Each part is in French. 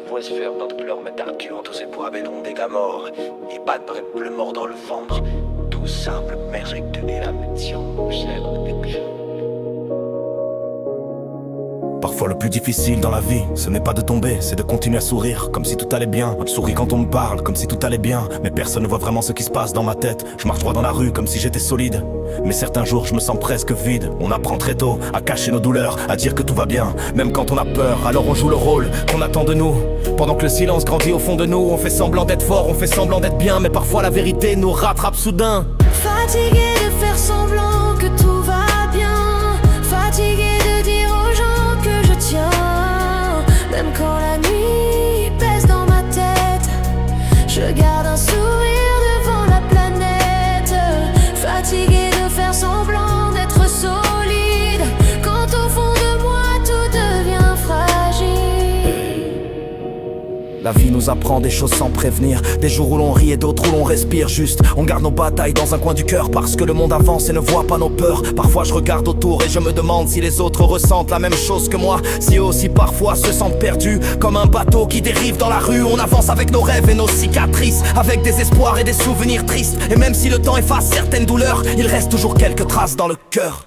voix se faire notre douleur met d'Arthur, tous ces poids bêlons des gars morts, et pas de le mort dans le ventre, tout simple merge de la mission, Parfois le plus difficile dans la vie, ce n'est pas de tomber, c'est de continuer à sourire, comme si tout allait bien. Je souris quand on me parle, comme si tout allait bien, mais personne ne voit vraiment ce qui se passe dans ma tête. Je marche droit dans la rue comme si j'étais solide, mais certains jours je me sens presque vide. On apprend très tôt à cacher nos douleurs, à dire que tout va bien, même quand on a peur. Alors on joue le rôle qu'on attend de nous, pendant que le silence grandit au fond de nous. On fait semblant d'être fort, on fait semblant d'être bien, mais parfois la vérité nous rattrape soudain. Fatigué de faire semblant que tout va bien, fatigué de dire aux gens que je tiens, même quand la nuit pèse dans ma tête, je garde un sourire devant la planète. Fatigué de faire semblant d'être solide, quand au fond de moi tout devient fragile. La vie nous apprend des choses sans prévenir, des jours où l'on rit et d'autres où l'on respire juste. On garde nos batailles dans un coin du cœur parce que le monde avance et ne voit pas nos peurs. Parfois je regarde autour et je me demande si les autres ressentent la même chose que moi, si eux aussi parfois se sentent perdus, comme un bateau qui dérive dans la rue. On avance avec nos rêves et nos cicatrices, avec des espoirs et des souvenirs tristes. Et même si le temps efface certaines douleurs, il reste toujours quelques traces dans le cœur.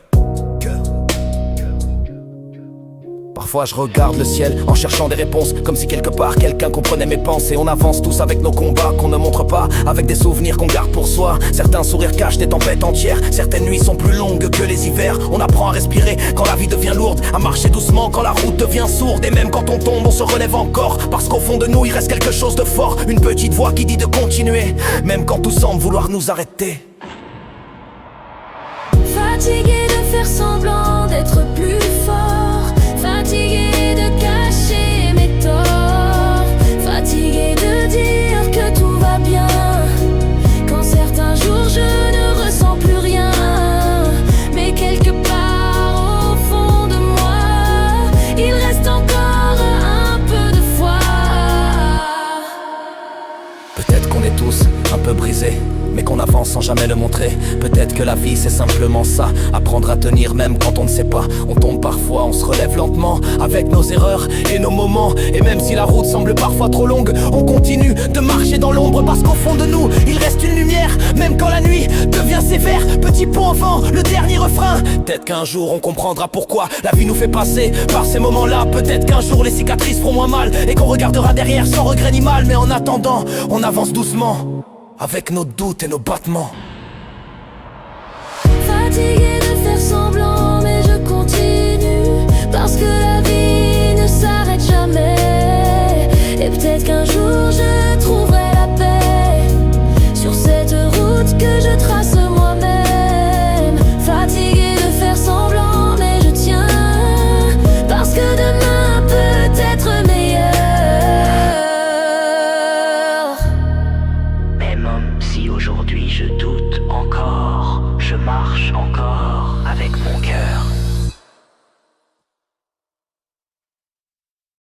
Parfois je regarde le ciel en cherchant des réponses, comme si quelque part quelqu'un comprenait mes pensées. On avance tous avec nos combats qu'on ne montre pas, avec des souvenirs qu'on garde pour soi. Certains sourires cachent des tempêtes entières, certaines nuits sont plus longues que les hivers. On apprend à respirer quand la vie devient lourde, à marcher doucement quand la route devient sourde. Et même quand on tombe on se relève encore, parce qu'au fond de nous il reste quelque chose de fort, une petite voix qui dit de continuer, même quand tout semble vouloir nous arrêter. Fatigué de faire semblant d'être plus fort, fatigué de cacher mes torts, fatigué de dire que tout va bien, quand certains jours je ne ressens plus rien. Mais quelque part au fond de moi, il reste encore un peu de foi. Peut-être qu'on est tous un peu brisés, mais qu'on avance sans jamais le montrer. Peut-être que la vie c'est simplement ça, apprendre à tenir même quand on ne sait pas. On tombe parfois, on se relève lentement, avec nos erreurs et nos moments. Et même si la route semble parfois trop longue, on continue de marcher dans l'ombre, parce qu'au fond de nous il reste une lumière, même quand la nuit devient sévère. Petit pont au vent, le dernier refrain. Peut-être qu'un jour on comprendra pourquoi la vie nous fait passer par ces moments-là. Peut-être qu'un jour les cicatrices feront moins mal, et qu'on regardera derrière sans regret ni mal. Mais en attendant, on avance doucement, avec nos doutes et nos battements. Fatigué de faire semblant, mais je continue, parce que la vie ne s'arrête jamais. Et peut-être qu'un jour je trouverai la paix sur cette route que je traverse.